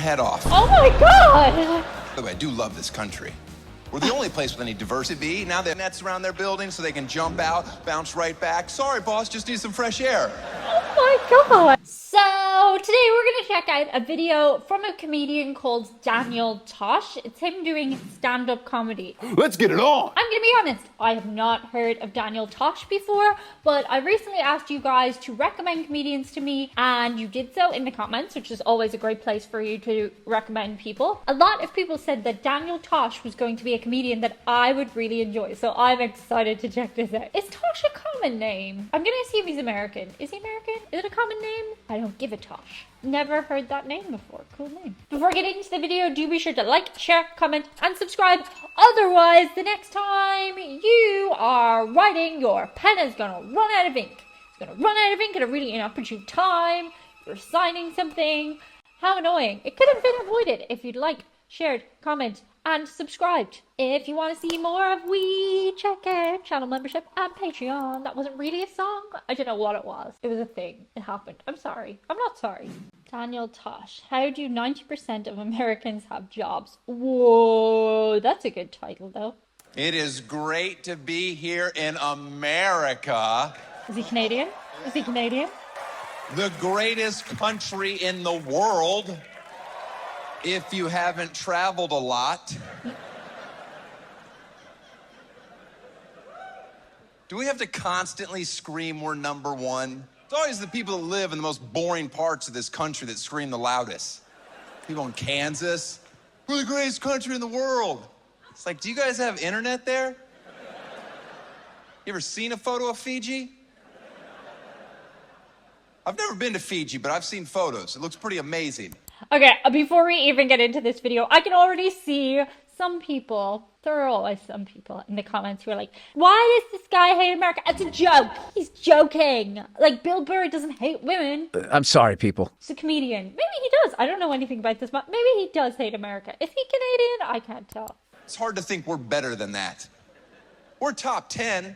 head off. Oh my God! By the way, I do love this country. We're the only place with any diversity. Now they have nets around their buildings so they can jump out, bounce right back. Sorry, boss, just need some fresh air. Oh my God! So today we're gonna check out a video from a comedian called Daniel Tosh. It's him doing stand-up comedy. Let's get it on! I'm gonna be honest, I have not heard of Daniel Tosh before, but I recently asked you guys to recommend comedians to me, and you did so in the comments, which is always a great place for you to recommend people. A lot of people said that Daniel Tosh was going to be a comedian that I would really enjoy, so I'm excited to check this out. Is Tosh a common name? I'm gonna assume he's American. Is he American? Is it a common name? I don't give a tosh. Never heard that name before. Cool name. Before getting into the video, do be sure to like, share, comment, and subscribe. Otherwise, the next time you are writing, your pen is gonna run out of ink. It's gonna run out of ink at a really inopportune time. You're signing something. How annoying. It could have been avoided if you'd like, shared, comment, and subscribed. If you want to see more of We, check out channel membership and Patreon. That wasn't really a song. I don't know what it was. It was a thing. It happened. I'm sorry. I'm not sorry. Daniel Tosh. How do 90% of Americans have jobs? Whoa, that's a good title though. It is great to be here in America. Is he Canadian? Is he Canadian? The greatest country in the world. If you haven't traveled a lot. Do we have to constantly scream we're number one? It's always the people that live in the most boring parts of this country that scream the loudest. People in Kansas, we're the greatest country in the world. It's like, do you guys have internet there? You ever seen a photo of Fiji? I've never been to Fiji, but I've seen photos. It looks pretty amazing. Okay, before we even get into this video, I can already see some people, there are always some people in the comments who are like, why does this guy hate America? It's a joke. He's joking. Like, Bill Burr doesn't hate women. I'm sorry, people. He's a comedian. Maybe he does. I don't know anything about this, but maybe he does hate America. Is he Canadian? I can't tell. It's hard to think we're better than that. We're top 10.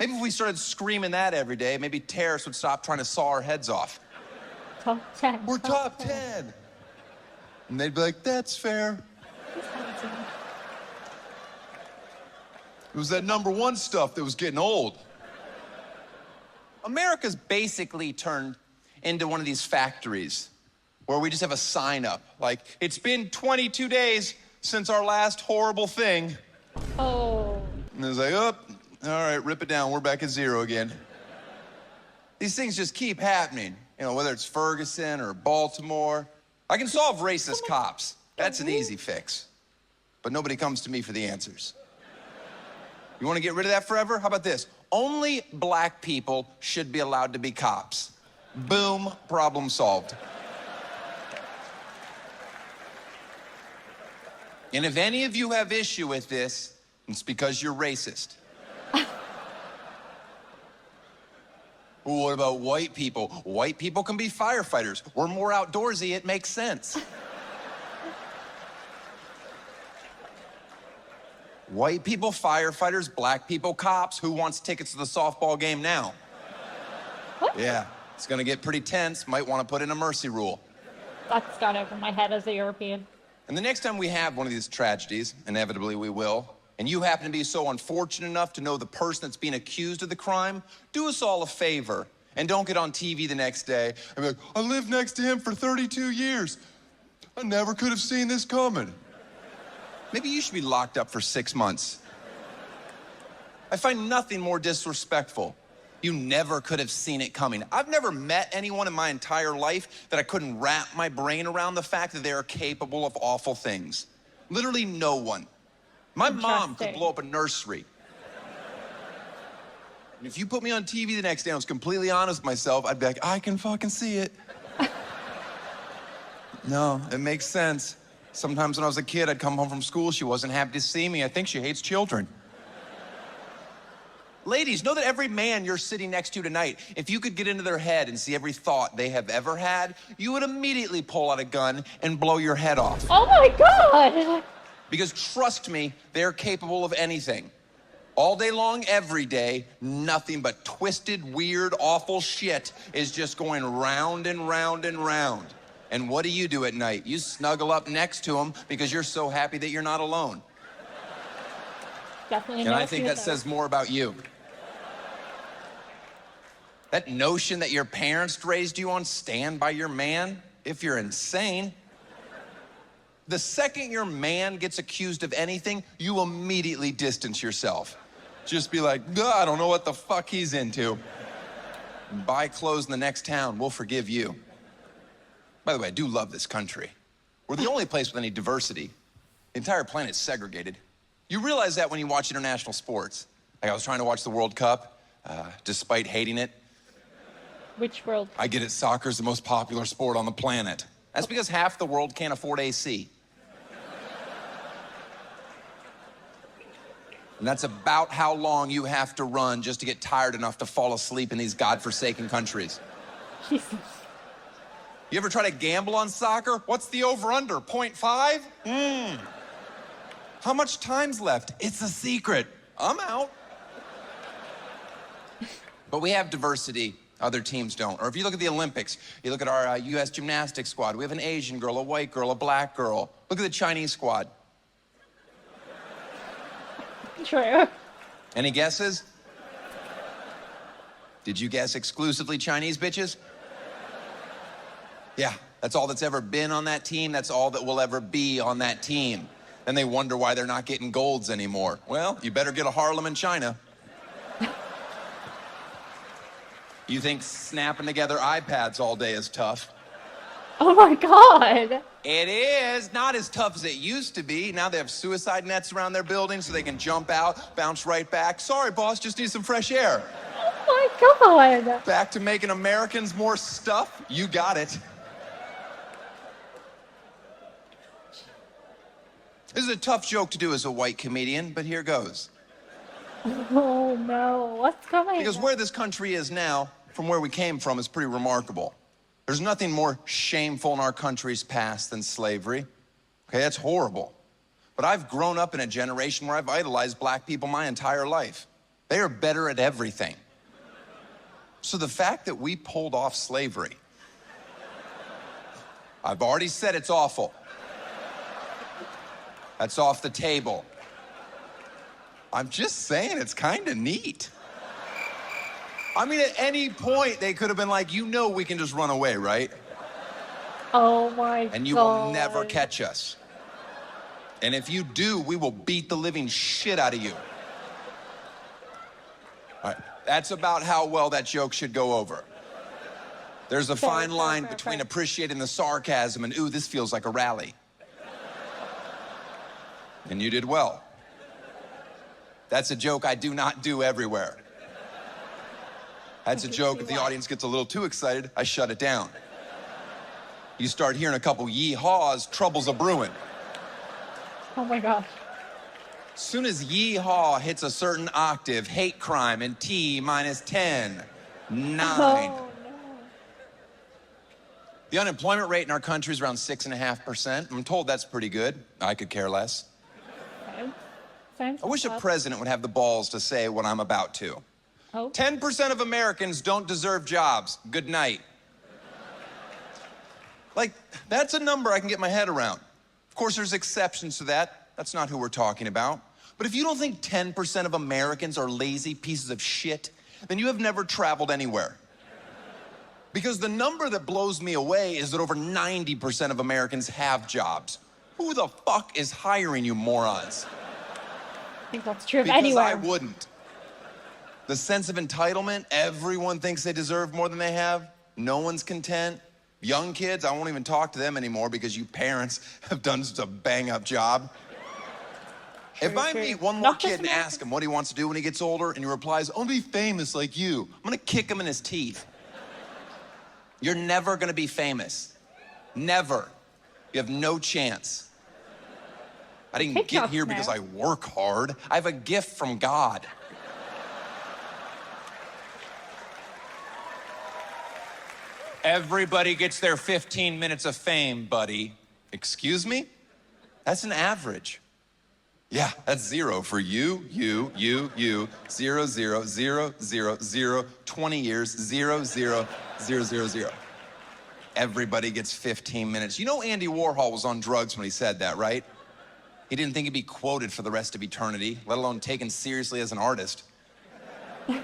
Maybe if we started screaming that every day, maybe terrorists would stop trying to saw our heads off. Top 10. We're top 10. And they'd be like, that's fair. It was that number one stuff that was getting old. America's basically turned into one of these factories where we just have a sign up. Like, it's been 22 days since our last horrible thing. Oh. And it's like, oh, all right, rip it down. We're back at zero again. These things just keep happening. You know, whether it's Ferguson or Baltimore. I can solve racist cops. That's an easy fix. But nobody comes to me for the answers. You want to get rid of that forever? How about this? Only black people should be allowed to be cops. Boom, problem solved. And if any of you have issue with this, it's because you're racist. What about white people? White people can be firefighters. We're more outdoorsy, it makes sense. White people, firefighters, black people, cops. Who wants tickets to the softball game now? What? Yeah, it's gonna get pretty tense. Might want to put in a mercy rule. That's gone over my head as a European. And the next time we have one of these tragedies, inevitably we will, and you happen to be so unfortunate enough to know the person that's being accused of the crime, do us all a favor and don't get on TV the next day and be like, I lived next to him for 32 years. I never could have seen this coming. Maybe you should be locked up for 6 months. I find nothing more disrespectful. You never could have seen it coming. I've never met anyone in my entire life that I couldn't wrap my brain around the fact that they are capable of awful things. Literally no one. My mom could blow up a nursery. And if you put me on TV the next day and I was completely honest with myself, I'd be like, I can fucking see it. No, it makes sense. Sometimes when I was a kid, I'd come home from school, she wasn't happy to see me. I think she hates children. Ladies, know that every man you're sitting next to tonight, if you could get into their head and see every thought they have ever had, you would immediately pull out a gun and blow your head off. Oh my God! Because trust me, they're capable of anything. All day long, every day, nothing but twisted, weird, awful shit is just going round and round and round. And what do you do at night? You snuggle up next to him because you're so happy that you're not alone. Definitely. And I think that says more about you. That notion that your parents raised you on, stand by your man, if you're insane. The second your man gets accused of anything, you immediately distance yourself. Just be like, I don't know what the fuck he's into. Buy clothes in the next town, we'll forgive you. By the way, I do love this country. We're the only place with any diversity. The entire planet's segregated. You realize that when you watch international sports. Like I was trying to watch the World Cup, despite hating it. Which world? I get it, soccer's the most popular sport on the planet. That's because half the world can't afford AC. And that's about how long you have to run just to get tired enough to fall asleep in these godforsaken countries. Jesus. You ever try to gamble on soccer? What's the over-under, 0.5? How much time's left? It's a secret. I'm out. But we have diversity. Other teams don't. Or if you look at the Olympics, you look at our U.S. gymnastics squad. We have an Asian girl, a white girl, a black girl. Look at the Chinese squad. True. Any guesses? Did you guess exclusively Chinese bitches? Yeah, that's all that's ever been on that team. That's all that will ever be on that team. Then they wonder why they're not getting golds anymore. Well, you better get a Harlem in China. You think snapping together iPads all day is tough? Oh my God. It is not as tough as it used to be. Now they have suicide nets around their building so they can jump out, bounce right back. Sorry, boss, just need some fresh air. Oh my God. Back to making Americans more stuff? You got it. This is a tough joke to do as a white comedian, but here goes. Oh no, what's coming? Because where this country is now, from where we came from, is pretty remarkable. There's nothing more shameful in our country's past than slavery. Okay, that's horrible. But I've grown up in a generation where I've idolized black people my entire life. They are better at everything. So the fact that we pulled off slavery, I've already said it's awful. That's off the table. I'm just saying it's kind of neat. I mean, at any point, they could have been like, you know we can just run away, right? Oh my God. And you will never catch us. And if you do, we will beat the living shit out of you. All right, that's about how well that joke should go over. There's a fine line between appreciating the sarcasm and, ooh, this feels like a rally. And you did well. That's a joke I do not do everywhere. That's a joke, if the audience gets a little too excited, I shut it down. You start hearing a couple yee-haws, trouble's a brewing. Oh my gosh. As soon as yee-haw hits a certain octave, hate crime and T minus 10, 9. Oh, no. The unemployment rate in our country is around 6.5%. I'm told that's pretty good. I could care less. Okay. I wish a president would have the balls to say what I'm about to. Oh. 10% of Americans don't deserve jobs. Good night. Like, that's a number I can get my head around. Of course, there's exceptions to that. That's not who we're talking about. But if you don't think 10% of Americans are lazy pieces of shit, then you have never traveled anywhere. Because the number that blows me away is that over 90% of Americans have jobs. Who the fuck is hiring you morons? I think that's true of Because anywhere. I wouldn't. The sense of entitlement, everyone thinks they deserve more than they have. No one's content. Young kids, I won't even talk to them anymore because you parents have done such a bang-up job. If I meet one more kid and ask him what he wants to do when he gets older, and he replies, I want to be famous like you, I'm gonna kick him in his teeth. You're never gonna be famous. Never. You have no chance. I didn't get here because I work hard. I have a gift from God. Everybody gets their 15 minutes of fame, buddy. Excuse me? That's an average. Yeah, that's 0 for you, 0, 0, 0, 0, 0, 0, 20 years, 0, 0, 0, 0, 0. Everybody gets 15 minutes. You know Andy Warhol was on drugs when he said that, right? He didn't think he'd be quoted for the rest of eternity, let alone taken seriously as an artist. You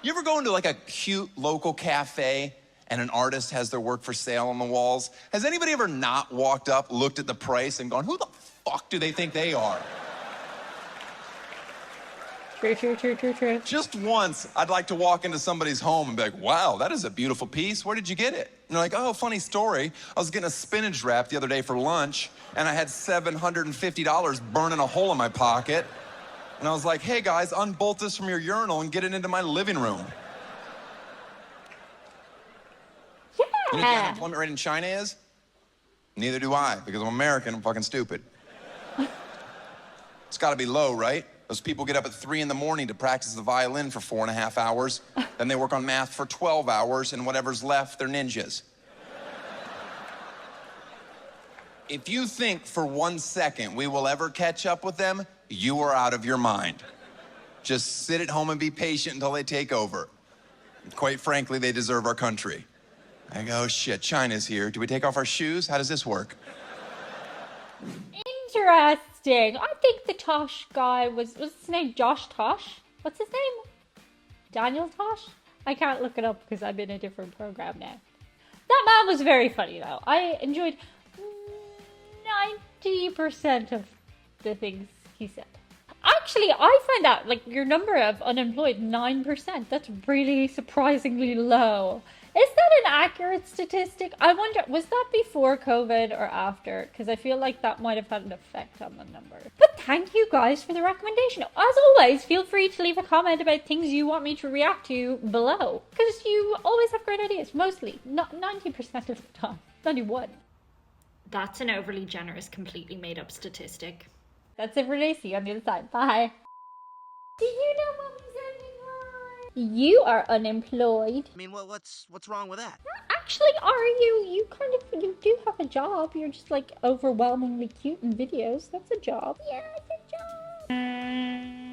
ever go into like a cute local cafe and an artist has their work for sale on the walls? Has anybody ever not walked up, looked at the price, and gone, who the fuck do they think they are? True. Just once, I'd like to walk into somebody's home and be like, wow, that is a beautiful piece. Where did you get it? And they're like, oh, funny story. I was getting a spinach wrap the other day for lunch, and I had $750 burning a hole in my pocket. And I was like, hey, guys, unbolt this from your urinal and get it into my living room. Yeah. You know what the unemployment rate in China is? Neither do I, because I'm American, I'm fucking stupid. It's gotta be low, right? Those people get up at 3 in the morning to practice the violin for 4.5 hours. Then they work on math for 12 hours, and whatever's left, they're ninjas. If you think for 1 second we will ever catch up with them, you are out of your mind. Just sit at home and be patient until they take over. Quite frankly, they deserve our country. I go, oh shit, China's here. Do we take off our shoes? How does this work? Interesting. I think the Tosh guy was his name Josh Tosh? What's his name? Daniel Tosh? I can't look it up because I'm in a different program now. That man was very funny though. I enjoyed 90% of the things he said. Actually, I find that, like, your number of unemployed, 9%, that's really surprisingly low. Is that an accurate statistic? I wonder, was that before COVID or after? Because I feel like that might have had an effect on the number. But thank you guys for the recommendation. As always, feel free to leave a comment about things you want me to react to below. Because you always have great ideas, mostly. Not 90% of the time. 91. That's an overly generous, completely made up statistic. That's it for today. See you on the other side. Bye. Do you know what was ending on? You are unemployed. I mean, what's wrong with that? Actually, are you? You do have a job. You're just like overwhelmingly cute in videos. That's a job. Yeah, it's a job.